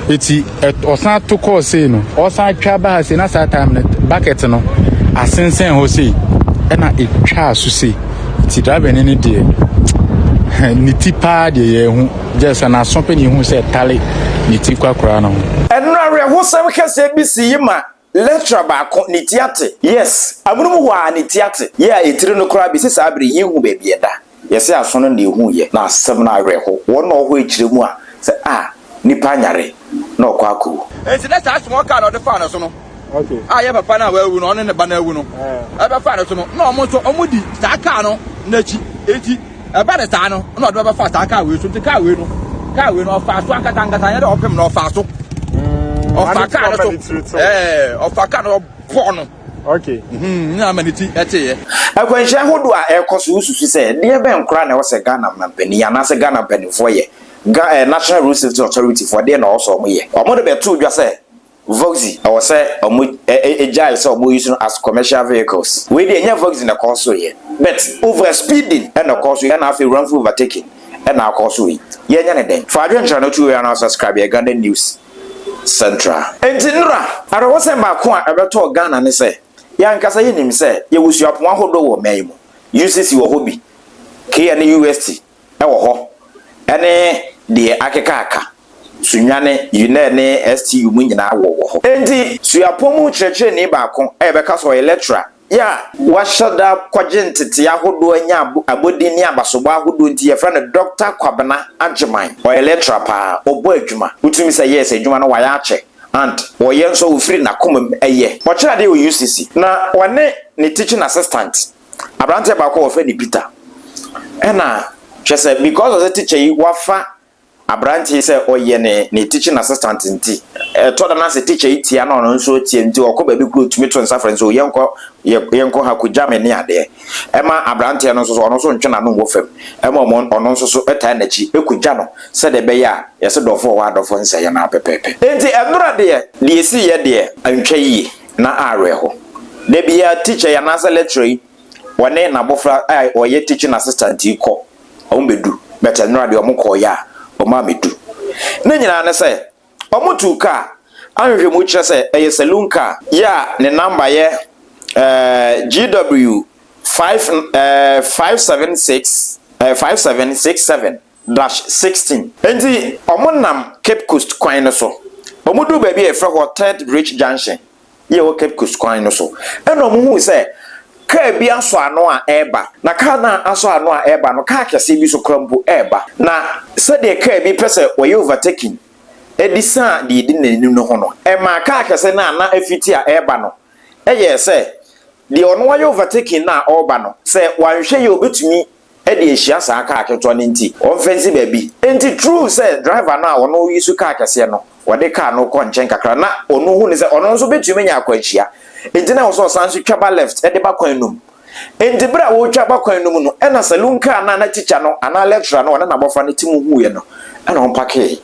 eti osan to call say no osan twa ba say na sa time bucket no asensen ho say e na etwa aso say ti driver ni de ni tipa de ye hu just na so pe ni hu say tale ni ti kwakura no enra ho sam kase bi si yima lecture ba ko ni tiate yes amunumu wa ni tiate ye a etire no kura bi se sa abiri hu ba bi eda yes aso no ne hu ye na asem na awerɛ ho wo no ho ekire mu a se nipa nyare na okwaku enti na sa small car no de fa na so no okay ya papa na wawu no ne ba na awu no e be fa na so no na omo so omo di sa car no na chi enti e ba de sa no na do be fa sa car we so nti car we no fa so akata ya de opem no fa so ofa car no so ofa car no bo no okay na maniti ete akwanhia hodo a ekoso ususu se de be nkura na wo se Ghana mampani ya na se Ghana pani fo ye National Road Safety Authority for there na also omo ye omo de beto dwa se Voxy I was say omo agile so omo using as commercial vehicles we dey nya Voxy na cause ye but over speeding and na cause ye na afi wrongful overtaking and na cause ye nya ne den for adwen channel 2 we are now subscribe ye Ghana News Central entinra ara wo se ma ko a ebeto Ghana ne se ya nkasa ye nim se ye wusuapon ahodo wo maimu UCC wo hobi KN UST e wo ho ene de akekaka sunwane yune STU mu nyina wo ho enti suapon mu kyerɛkyerɛ ni ba ko e be ka so lecturer ya wa shada kwagentete ahodo anya abodi ni abasobo ahodo nti ye friend Dr. Kwabena Agyemang o lecturer pa obo adwuma utumi se yes adwuma no wa ya ache and oye nso ofiri na komam eye o kyerɛ de o UCC na one ne teaching assistant abrante ba ko wo fe ni Peter ena chese because of the teacher yi wafa abrante say oye ne teaching assistant nti to da na say teacher yi tia na ono nso tie nti okoba bi kuro tumi to nsa friends o yenko ha ko jame ne ade ema abrante no so ono so ntwena no wo fam ema ono nso so eta na chi ekugya no se de be ya yese dofo wa dofo nsa ya na pepepe enti enura de esi ye de antwa yi na are ho de bia teacher ya na say lecturer wone na bofra oye teaching assistant yi ko ombedu better no de omko ya omamedu na nyina na say omutu ka anhwe mu kire say eye saloon car ya ne number ye GW 5767-16 enti omunam Cape Coast kwan no so omudu ba bia e fra ho Third Bridge Junction ye wo Cape Coast kwan no so eno mu hu say ka bi aso ano a eba na ka na aso ano a eba no ka kese bi so krampo eba na se de ka bi pese oye overtaking edisa de di nanim no ho no e ma ka kese na afiti a eba no eye se de ono oye overtaking na oba no se wanhwe ye obetumi e de ehia sa ka aketo no nti on fancy baby enti true se driver na ono yisu ka kese no wode ka no ko nchen kakra na ono hu ne se ono nso betumi nya akwanhia entina wo so sanso twaba left e de ba kwan num enti bra wo twaba kwan num no e na saloon car na teacher no ana lecturer no na bofa ne timu hu ye no e na on pake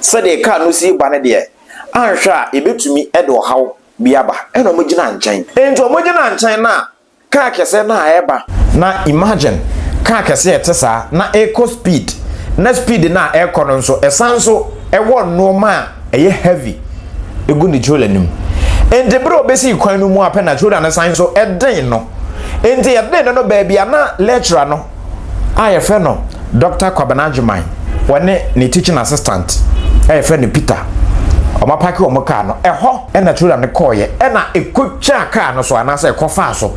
se de car no si ba ne de anhwa e betumi e de ohaw biaba e na mogina nchen enti omogina nchen na car kese na eba na imagine car kese etesa na eco speed na speed na eco no so esanso e won no ma e heavy egu ni jolenim enti bro besi kwan no mu apena chura na sign so eden no enti eden no baby ana lecturer no aye fe no Dr. Kwabena Agyemang wone ne teaching assistant aye fe ne Peter omapaki omoka no eho na chura ne koye na ekotwa car no so ana se ekofa so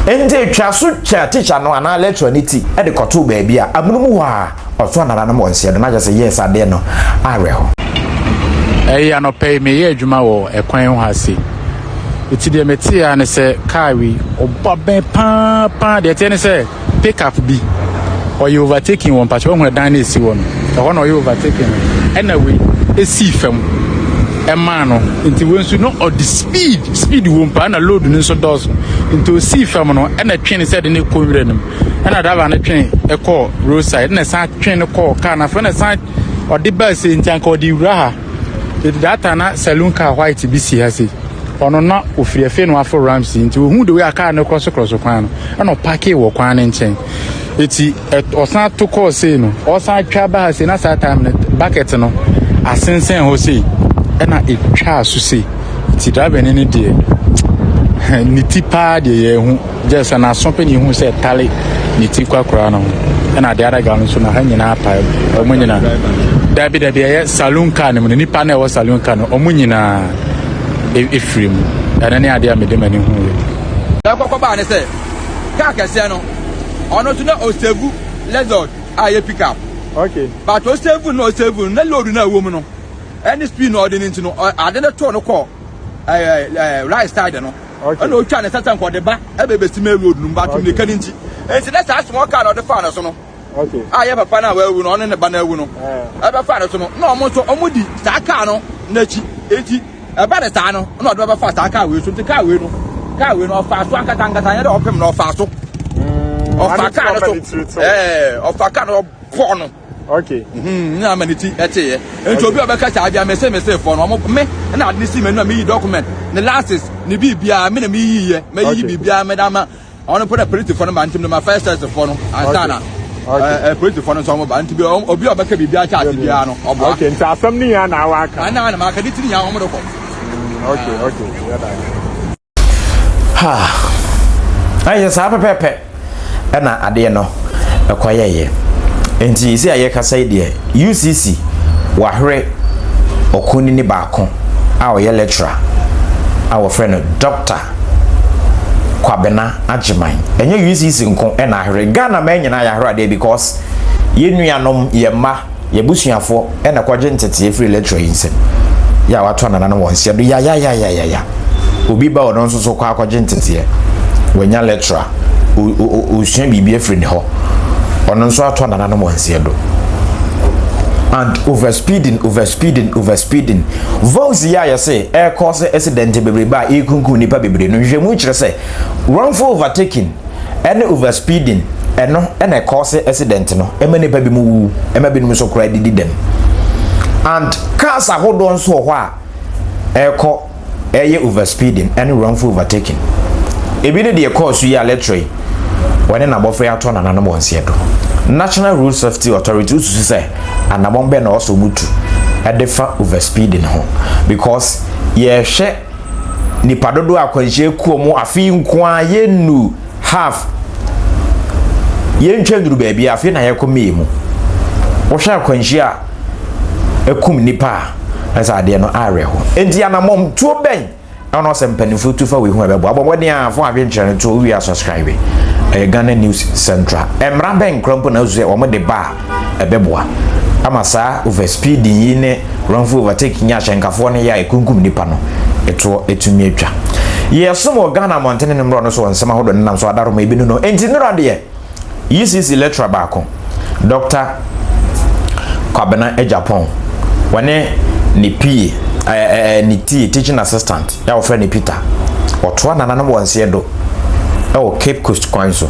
enti twa so twa teacher no ana lecturer ne ti e de koto baby a amunumu wa oso na na mo nsie na just yes ade no are ho eya no pay me ye adwuma wo ekwan ho ase iti de metia ne se car wi obaben pa de tie ne se pick up bi or you overtaking one patch one dan na esi won e ho no you overtaking and we esi fam e man no nti we nsu no or the speed wo mpa na load no so dos nti o si fam no e na twen se de ne ko wire nim e na dava na twen e ko roadside na sa twen ne ko car na fa na sa or the bus nti anka odi wura ha that na saloon car white BC has it. Ono na ofriefe no afọ Ramsey nti ohu de we aka na cross kwan no na park wo kwan ne nchen eti osan to call say no osan twa ba say na sa time bucket no asensen ho say ɛna etwa so sei ti driver ne de ni tipa de ye hu just na so pe ni hu say tale ni ti kwakora no ɛna de ada gal so na ha nyina pa omo nyina dabi ye saloon car ne ni pa na e wo saloon car no omo nyina efiri mu ɛna ne ade amede mani hu ye akokɔ ba ne sɛ car kɛse no ono to na osevu lezard aye pick up okay but osevu no osevu na load na wo mu no any speed no ordinary no ade na to no call right side no okay and o twa ne satan ko de ba e be besi me road no ba to ne kan nti enti na sa small car no de fa na so no okay aye papa na wa wu no ne ba na wu no e be fa na so no na omo so omo di sa car no na chi enti e ba de sa no na o de ba fa sa car we so nti car we no fa so ankata ye de opem no fa so ofa car no so ofa car no po no okay na maniti ete enti obi obeka cha abia mese for no me na ade si me no me document ne license ne bibia me na me yiye me yi bibia me da ma ono put a police for no man tim no ma first test for no ansana police for no so mo ba nti bi obi obeka bibia cha bibia no obo okay nti asam ni ya na wa aka na ma ka ditiri ya omo do ko okay ya da ha ayi sa pepepe na ade no ekoyeye enti isi aye kasa ide UCC wahre okuni ni baako a oye lecturer a wo friend Dr. Kwabena Agyemang enye UCC nko na ahre Ghana ma nyina ya ahre ade because ye nuanom ye ma ye busuafo na kwaje ntete free lecturer yinse ya wato na won se do ya obi ba ono nso so kwa kwaje ntete wenya lecturer o sua bibia free ne ho ono nso ato na wonse do and overspeeding voice ya say air cause accident bebre ba e kunku nipa bebre no hwemu kire say wrongful overtaking and overspeeding eno na cause accident no ema nipa bi mu wu ema bi no so kra didi dem and cars ahodo nso ho a eko eye overspeeding and wrongful overtaking ebi ne de cause ya letray wone na bofre ato na wonse do National Road Safety Authority ususu say anabombe na also mutu edefa overspeeding ho because ye hwe nipa dodo akwanhye kuomo afi nkoa yenu half ye ntwenduru baabi afi na ye komemu wo hwe akwanhye a ekum nipa asa ade no are ho enti anamom tuo ben ono se mpanifo tufa we hu ebebo abomode afo adwenkyere to wi subscribe Ghana News Central emra ben krompo na uze omo de ba ebeboa amasa overspeeding ne wrongful overtaking ya chenkafo ne ya ekunkum nipa no etumi atwa yeso Ghana mountain ne mro no so nsema hodo nam so adaroma ebi no enti ne rade UCC lecturer baako Dr. Kwabena Agyemang wane ni P ni teaching assistant ya ofre ni Peter otoa nananam wonse do o Cape Coast Council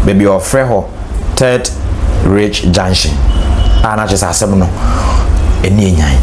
baby ofre ho Third Bridge Junction ana chesa asem no eni enyan